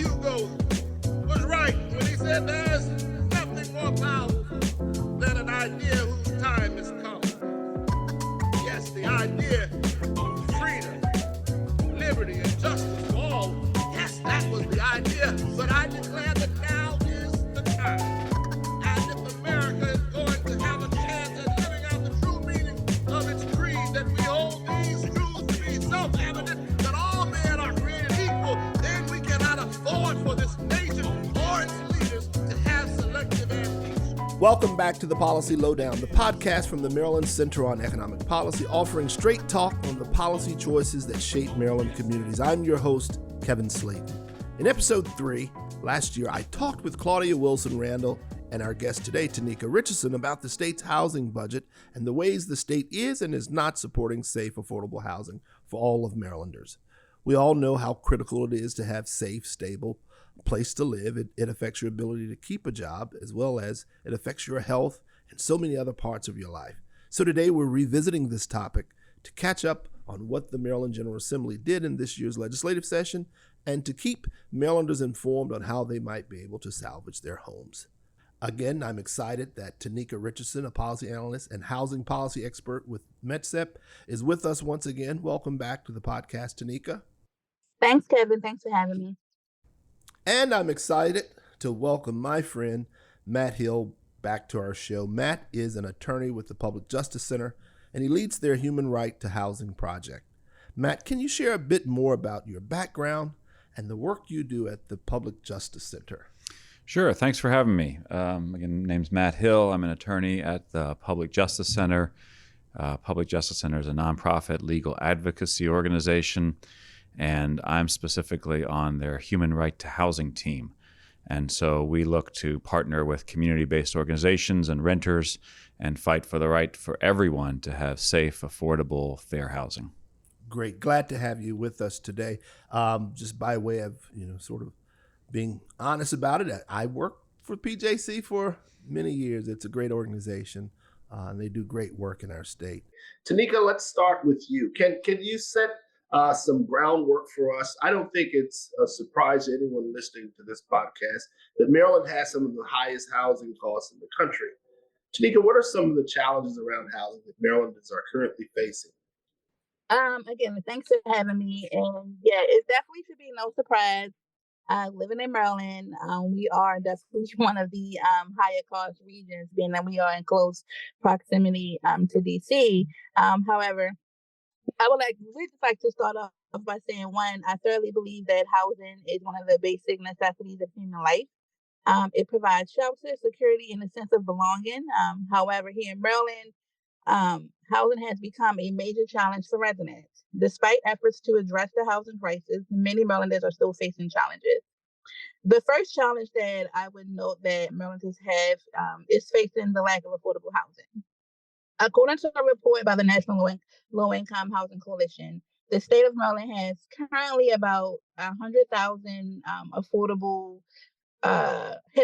Hugo was right when he said there's nothing more powerful than an idea whose time has come. Yes, the idea of freedom, liberty, and justice for all. Yes, that was the idea, but I declare that now is the time. And if America is going to have a chance at living out the true meaning of its creed, that we hold these truths to be self-evident, that all men are created equal, then we cannot afford for this nation or its leaders to have selective ambition. Welcome back to the Policy Lowdown, the podcast from the Maryland Center on Economic Policy, offering straight talk on the policy choices that shape Maryland communities. I'm your host, Kevin Slayton. In episode 3, last year, I talked with Claudia Wilson Randall and our guest today, Taneeka Richardson, about the state's housing budget and the ways the state is and is not supporting safe, affordable housing for all of Marylanders. We all know how critical it is to have safe, stable place to live. It affects your ability to keep a job, as well as it affects your health and so many other parts of your life. So today we're revisiting this topic to catch up on what the Maryland General Assembly did in this year's legislative session and to keep Marylanders informed on how they might be able to salvage their homes. Again, I'm excited that Taneeka Richardson, a policy analyst and housing policy expert with MetSep, is with us once again. Welcome back to the podcast, Taneeka. Thanks, Kevin. Thanks for having me. And I'm excited to welcome my friend Matt Hill back to our show. Matt is an attorney with the Public Justice Center, and he leads their Human Right to Housing project. Matt, can you share a bit more about your background and the work you do at the Public Justice Center? Sure. Thanks for having me. Again, my name's Matt Hill. I'm an attorney at the Public Justice Center. Public Justice Center is a nonprofit legal advocacy organization, and I'm specifically on their Human Right to Housing team. And so we look to partner with community-based organizations and renters and fight for the right for everyone to have safe, affordable, fair housing. Great. Glad to have you with us today. Just by way of, sort of being honest about it, I worked for PJC for many years. It's a great organization, and they do great work in our state. Taneeka, let's start with you. Can you set some groundwork for us? I don't think it's a surprise to anyone listening to this podcast that Maryland has some of the highest housing costs in the country. Taneeka, what are some of the challenges around housing that Marylanders are currently facing? Again, thanks for having me. And yeah, it definitely should be no surprise. Living in Maryland, we are definitely one of the higher cost regions, being that we are in close proximity to DC. However, I would like to start off by saying, one, I thoroughly believe that housing is one of the basic necessities of human life. It provides shelter, security, and a sense of belonging. However, here in Maryland, housing has become a major challenge for residents. Despite efforts to address the housing crisis, many Marylanders are still facing challenges. The first challenge that I would note that Marylanders have is facing the lack of affordable housing. According to a report by the National Low-Income Housing Coalition, the state of Maryland has currently about 100,000 affordable, has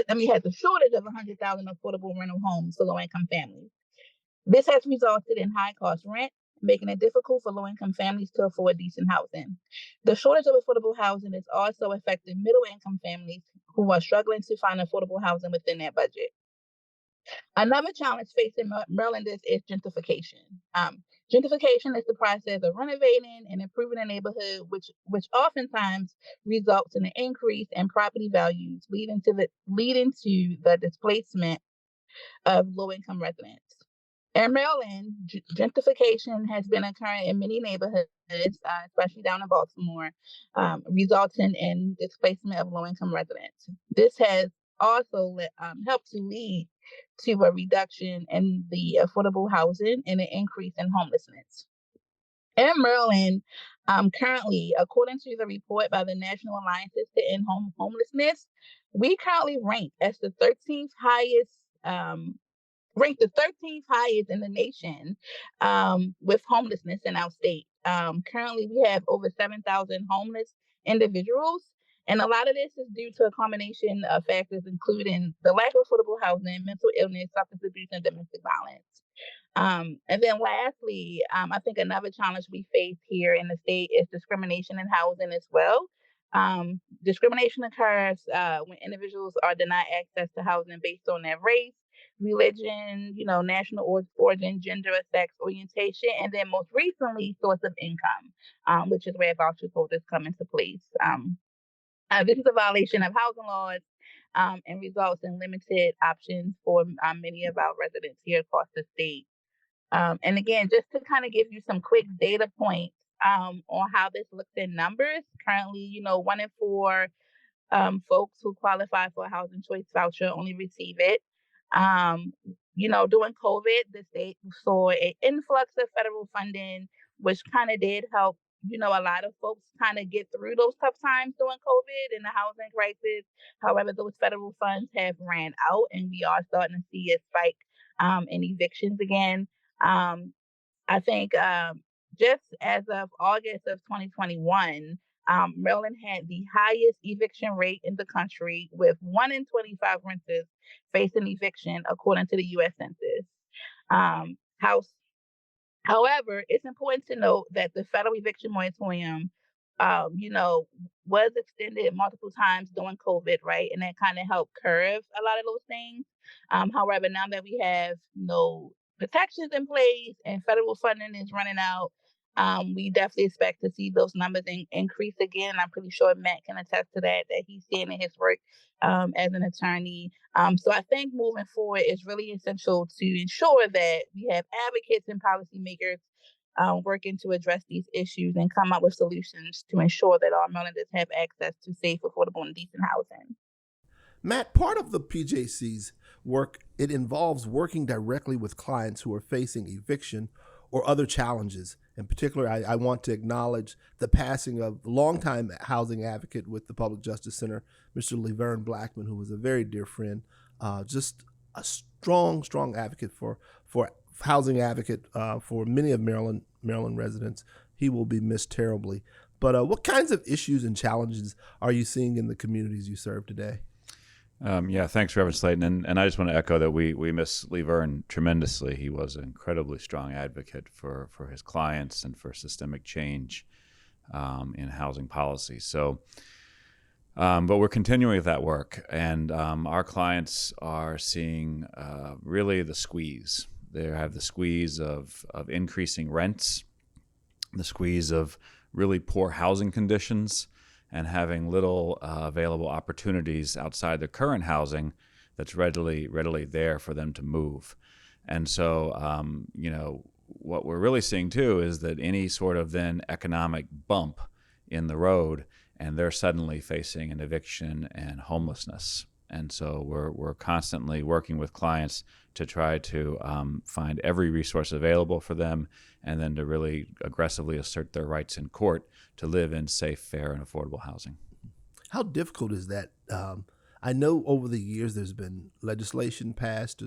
a shortage of 100,000 affordable rental homes for low-income families. This has resulted in high-cost rent, making it difficult for low-income families to afford decent housing. The shortage of affordable housing is also affecting middle-income families who are struggling to find affordable housing within their budget. Another challenge facing Marylanders is gentrification. Gentrification is the process of renovating and improving a neighborhood, which oftentimes results in an increase in property values, leading to the displacement of low-income residents. In Maryland, gentrification has been occurring in many neighborhoods, especially down in Baltimore, resulting in displacement of low-income residents. This has also helped to lead to a reduction in the affordable housing and an increase in homelessness. In Maryland, currently, according to the report by the National Alliances to End Homelessness, we currently rank as the 13th highest in the nation with homelessness in our state. Currently, we have over 7,000 homeless individuals, and a lot of this is due to a combination of factors, including the lack of affordable housing, mental illness, substance abuse, and domestic violence. And then lastly, I think another challenge we face here in the state is discrimination in housing as well. Discrimination occurs when individuals are denied access to housing based on their race, religion, national origin, gender, or sex orientation, and then most recently, source of income, which is where voucher quotas come into place. This is a violation of housing laws and results in limited options for many of our residents here across the state. And again, just to kind of give you some quick data points on how this looks in numbers, currently, 1 in 4 folks who qualify for a housing choice voucher only receive it. During COVID, the state saw an influx of federal funding, which kind of did help, a lot of folks kind of get through those tough times during COVID and the housing crisis. However, those federal funds have ran out, and we are starting to see a spike in evictions again. I think just as of August of 2021, Maryland had the highest eviction rate in the country, with 1 in 25 renters facing eviction, according to the U.S. Census. House. However, it's important to note that the federal eviction moratorium, was extended multiple times during COVID, right? And that kind of helped curb a lot of those things. However, now that we have no protections in place and federal funding is running out, we definitely expect to see those numbers increase again. I'm pretty sure Matt can attest to that he's seeing in his work as an attorney. So I think moving forward, it's really essential to ensure that we have advocates and policymakers working to address these issues and come up with solutions to ensure that all Marylanders have access to safe, affordable, and decent housing. Matt, part of the PJC's work, it involves working directly with clients who are facing eviction or other challenges. In particular, I want to acknowledge the passing of longtime housing advocate with the Public Justice Center, Mr. Laverne Blackman, who was a very dear friend, just a strong advocate for housing advocate for many of Maryland residents. He will be missed terribly. But what kinds of issues and challenges are you seeing in the communities you serve today? Thanks, Reverend Slayton. And I just want to echo that we miss Laverne tremendously. He was an incredibly strong advocate for his clients and for systemic change in housing policy. So, but we're continuing with that work, and our clients are seeing really the squeeze. They have the squeeze of increasing rents, the squeeze of really poor housing conditions, and having little available opportunities outside the current housing that's readily there for them to move. And so, what we're really seeing too is that any sort of then economic bump in the road, and they're suddenly facing an eviction and homelessness. And so we're constantly working with clients to try to find every resource available for them, and then to really aggressively assert their rights in court to live in safe, fair, and affordable housing. How difficult is that? I know over the years there's been legislation passed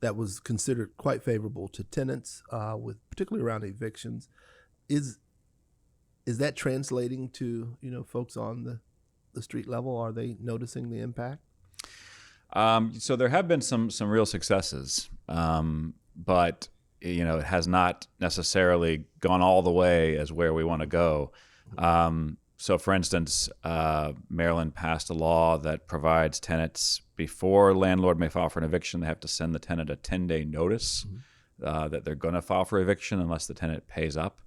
that was considered quite favorable to tenants, with particularly around evictions. Is that translating to folks on the street level? Are they noticing the impact? So there have been some real successes, but it has not necessarily gone all the way as where we want to go. So, for instance, Maryland passed a law that provides tenants, before landlord may file for an eviction, they have to send the tenant a 10-day notice that they're going to file for eviction unless the tenant pays up.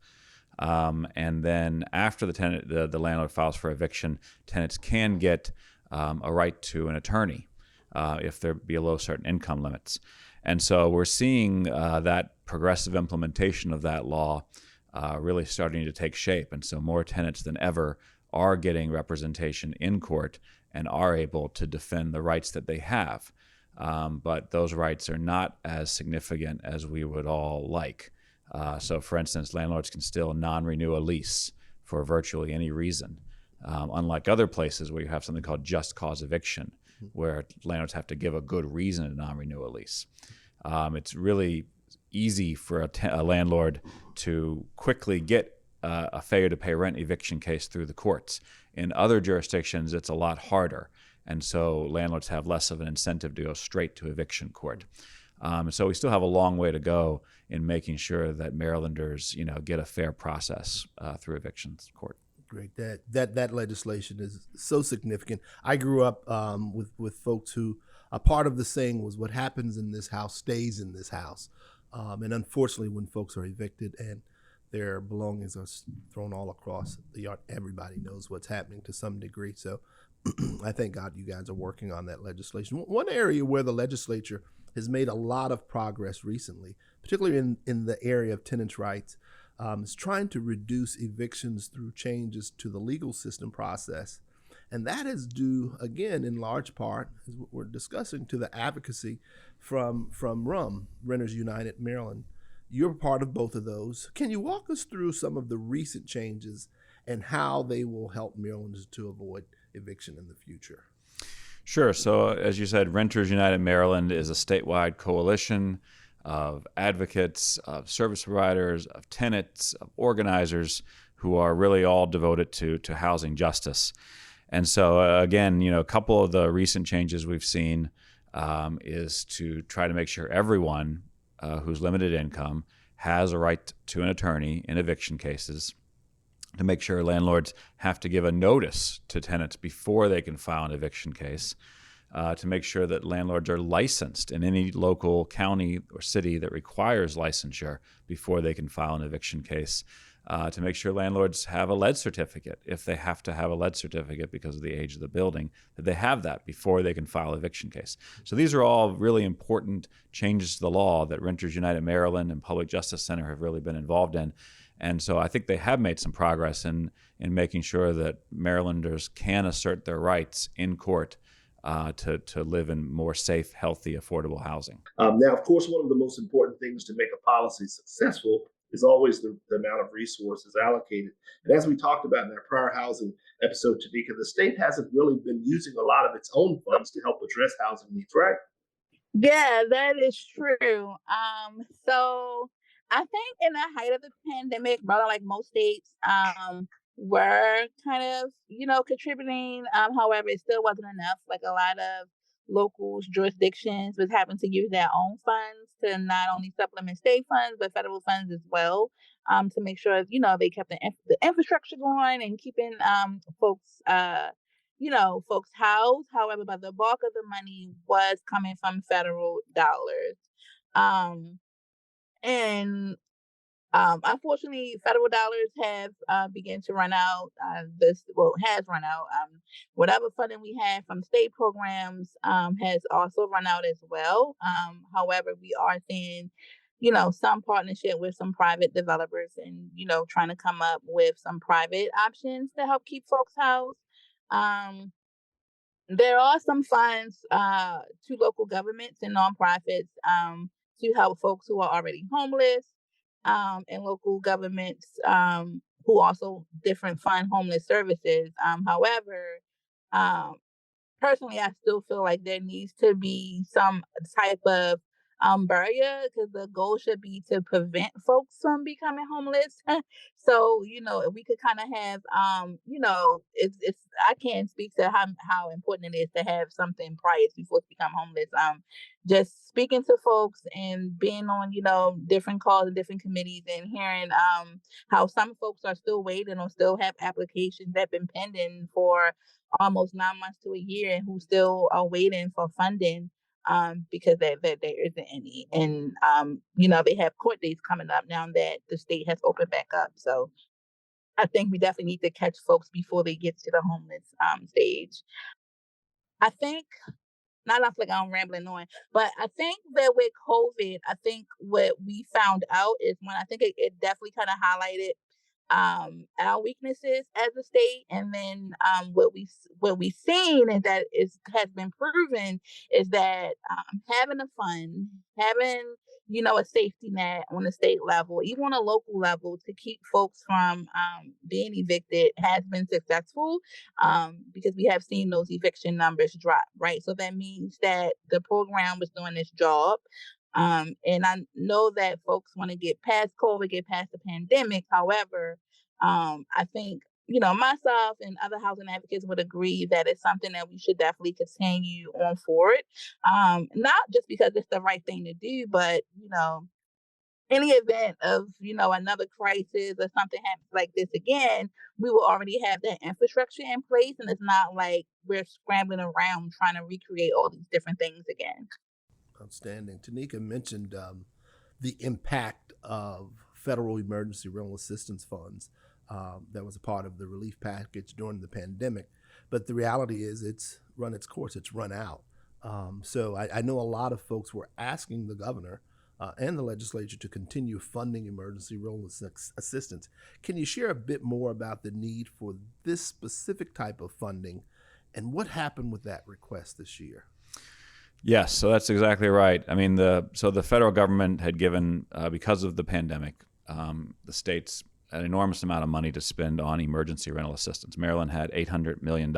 And then after the landlord files for eviction, tenants can get a right to an attorney if they're below certain income limits. And so we're seeing that progressive implementation of that law really starting to take shape. And so more tenants than ever are getting representation in court and are able to defend the rights that they have. But those rights are not as significant as we would all like. So, for instance, landlords can still non-renew a lease for virtually any reason, unlike other places where you have something called just cause eviction, where landlords have to give a good reason to non-renew a lease. It's really easy for a landlord to quickly get a failure to pay rent eviction case through the courts. In other jurisdictions, it's a lot harder, and so landlords have less of an incentive to go straight to eviction court. So we still have a long way to go in making sure that Marylanders, get a fair process through evictions court. Great. That legislation is so significant. I grew up with folks who a part of the saying was, "What happens in this house stays in this house," and unfortunately, when folks are evicted and their belongings are thrown all across the yard, everybody knows what's happening to some degree. So, I thank God you guys are working on that legislation. One area where the legislature has made a lot of progress recently, particularly in the area of tenants' rights, is trying to reduce evictions through changes to the legal system process. And that is due, again, in large part, as we're discussing, to the advocacy from RUM, Renters United Maryland. You're part of both of those. Can you walk us through some of the recent changes and how they will help Marylanders to avoid eviction in the future? Sure. So, as you said, Renters United Maryland is a statewide coalition of advocates, of service providers, of tenants, of organizers who are really all devoted to housing justice. And so, again, a couple of the recent changes we've seen is to try to make sure everyone who's limited income has a right to an attorney in eviction cases, to make sure landlords have to give a notice to tenants before they can file an eviction case, to make sure that landlords are licensed in any local county or city that requires licensure before they can file an eviction case, to make sure landlords have a lead certificate if they have to have a lead certificate because of the age of the building, that they have that before they can file an eviction case. So these are all really important changes to the law that Renters United Maryland and Public Justice Center have really been involved in. And so I think they have made some progress in making sure that Marylanders can assert their rights in court to live in more safe, healthy, affordable housing. Now, of course, one of the most important things to make a policy successful is always the amount of resources allocated. And as we talked about in our prior housing episode, Taneeka, the state hasn't really been using a lot of its own funds to help address housing needs, right? Yeah, that is true. So I think in the height of the pandemic, probably like most states, were kind of, contributing. However, it still wasn't enough. Like a lot of locals, jurisdictions was having to use their own funds to not only supplement state funds, but federal funds as well, to make sure, they kept the infrastructure going and keeping folks folks housed. However, but the bulk of the money was coming from federal dollars. Um, and Unfortunately, federal dollars have begun to run out. Has run out. Whatever funding we had from state programs has also run out as well. However, we are seeing, some partnership with some private developers and, trying to come up with some private options to help keep folks housed. Um, there are some funds to local governments and nonprofits to help folks who are already homeless, and local governments who also different fund homeless services. However, um, personally, I still feel like there needs to be some type of barrier because the goal should be to prevent folks from becoming homeless. So, if we could kind of have, it's I can't speak to how important it is to have something prior to folks become homeless. Just speaking to folks and being on, different calls and different committees and hearing how some folks are still waiting or still have applications that have been pending for almost 9 months to a year and who still are waiting for funding because there isn't any. And, they have court dates coming up now that the state has opened back up. So I think we definitely need to catch folks before they get to the homeless stage. I think, not off like I'm rambling on, but I think that with COVID, I think what we found out is when I think it definitely kind of highlighted our weaknesses as a state, and then what we've seen is that has been proven is that having a fund, having a safety net on the state level, even on a local level, to keep folks from being evicted has been successful, because we have seen those eviction numbers drop, right? So that means that the program was doing its job. And I know that folks want to get past COVID, get past the pandemic. However, I think, myself and other housing advocates would agree that it's something that we should definitely continue on forward. Not just because it's the right thing to do, but, any event of, another crisis or something happens like this again, we will already have that infrastructure in place. And it's not like we're scrambling around trying to recreate all these different things again. Outstanding. Taneeka mentioned the impact of federal emergency rental assistance funds that was a part of the relief package during the pandemic. But the reality is it's run its course, it's run out. So I know a lot of folks were asking the governor and the legislature to continue funding emergency rental assistance. Can you share a bit more about the need for this specific type of funding and what happened with that request this year? Yes, so that's exactly right. I mean, the federal government had given, because of the pandemic, the states an enormous amount of money to spend on emergency rental assistance. Maryland had $800 million,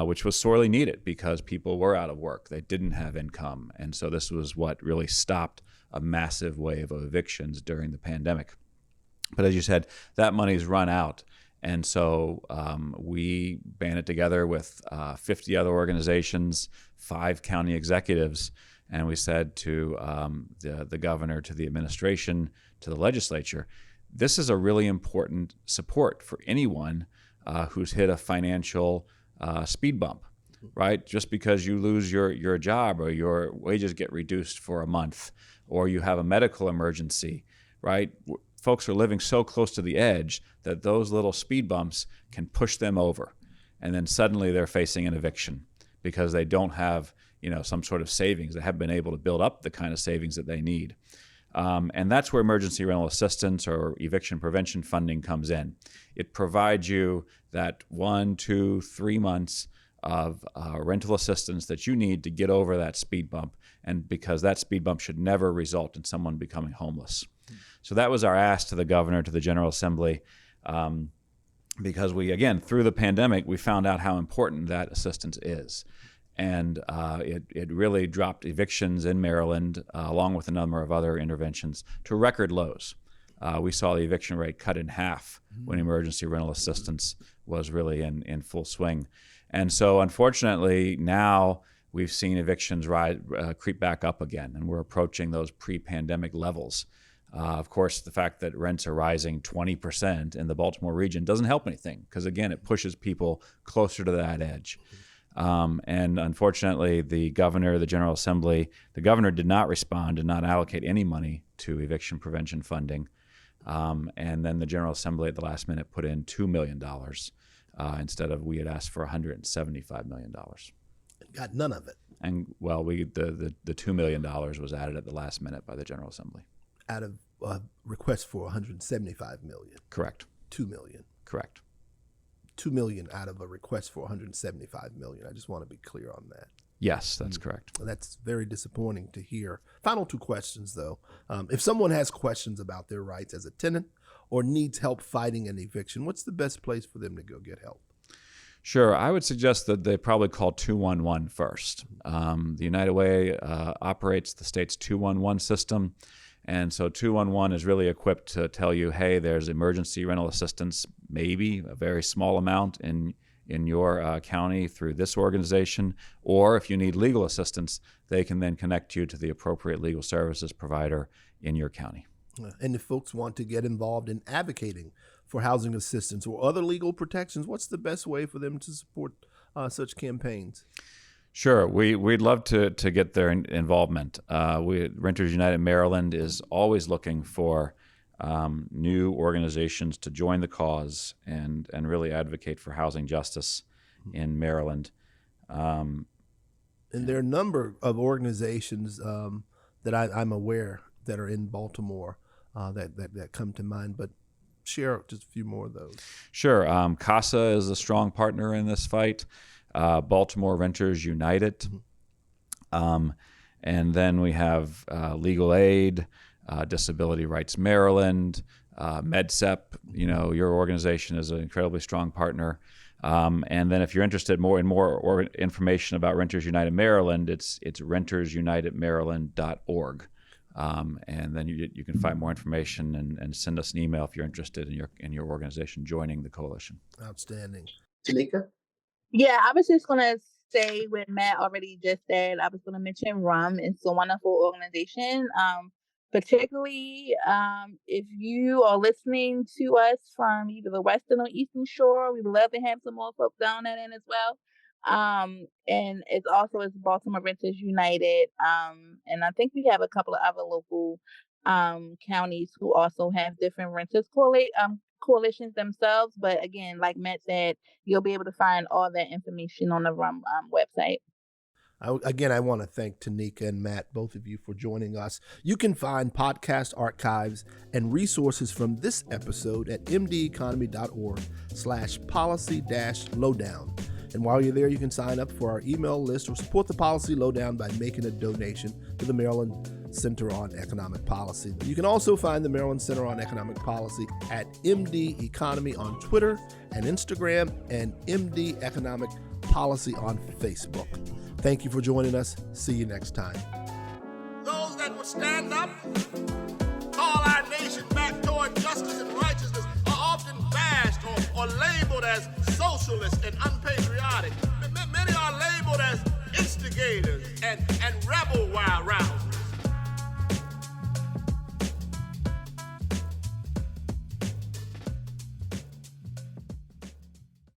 which was sorely needed because people were out of work. They didn't have income. And so this was what really stopped a massive wave of evictions during the pandemic. But as you said, that money's run out. And so we banded together with 50 other organizations, 5 county executives, and we said to the governor, to the administration, to the legislature, this is a really important support for anyone who's hit a financial speed bump, right? Just because you lose your job or your wages get reduced for a month or you have a medical emergency, right? Folks are living so close to the edge that those little speed bumps can push them over. And then suddenly they're facing an eviction because they don't have, some sort of savings. They haven't been able to build up the kind of savings that they need. And that's where emergency rental assistance or eviction prevention funding comes in. It provides you that 1, 2, 3 months of rental assistance that you need to get over that speed bump, and because that speed bump should never result in someone becoming homeless. So that was our ask to the governor, to the General Assembly, because we, again, through the pandemic, we found out how important that assistance is. And it really dropped evictions in Maryland, along with a number of other interventions, to record lows. We saw the eviction rate cut in half when emergency rental assistance was really in full swing. And so, unfortunately, now we've seen evictions creep back up again, and we're approaching those pre-pandemic levels. Of course, the fact that rents are rising 20% in the Baltimore region doesn't help anything because, again, it pushes people closer to that edge. And unfortunately, the governor, the General Assembly, the governor did not respond, did not allocate any money to eviction prevention funding. And then the General Assembly at the last minute put in $2 million instead of we had asked for $175 million. Got none of it. And well, the $2 million was added at the last minute by the General Assembly. Out of a request for $175 million. Correct. $2 million. Correct. $2 million out of a request for $175 million. I just want to be clear on that. Yes, that's correct. That's very disappointing to hear. Final 2 questions, though. If someone has questions about their rights as a tenant or needs help fighting an eviction, what's the best place for them to go get help? Sure. I would suggest that they probably call 211 first. The United Way operates the state's 211 system. And so 211 is really equipped to tell you, hey, there's emergency rental assistance, maybe a very small amount in your county through this organization. Or if you need legal assistance, they can then connect you to the appropriate legal services provider in your county. And if folks want to get involved in advocating for housing assistance or other legal protections, what's the best way for them to support such campaigns? Sure. We'd love to get their involvement. Renters United Maryland is always looking for new organizations to join the cause and really advocate for housing justice in Maryland. And there are a number of organizations that I'm aware that are in Baltimore that come to mind, but share just a few more of those. Sure. CASA is a strong partner in this fight. Baltimore Renters United. And then we have Legal Aid, Disability Rights Maryland, MedSep. Your organization is an incredibly strong partner. And then if you're interested in more information about Renters United Maryland, it's rentersunitedmaryland.org. And then you can find more information and send us an email if you're interested in your organization joining the coalition. Outstanding. Taneeka? Yeah, I was just going to say what Matt already just said. I was going to mention RUM. It's a wonderful organization. particularly if you are listening to us from either the Western or Eastern Shore. We would love to have some more folks down that end as well. And it's also as Baltimore Renters United. And I think we have a couple of other local counties who also have different renters coalitions themselves. But again, like Matt said, you'll be able to find all that information on the RUM website. I want to thank Taneeka and Matt, both of you, for joining us. You can find podcast archives and resources from this episode at mdeconomy.org/policy-lowdown. And while you're there, you can sign up for our email list or support the Policy Lowdown by making a donation to the Maryland Center on Economic Policy. You can also find the Maryland Center on Economic Policy at MD Economy on Twitter and Instagram, and MD Economic Policy on Facebook. Thank you for joining us. See you next time. Those that would stand up, call our nation back toward justice and righteousness, are often bashed or labeled as socialist and unpatriotic.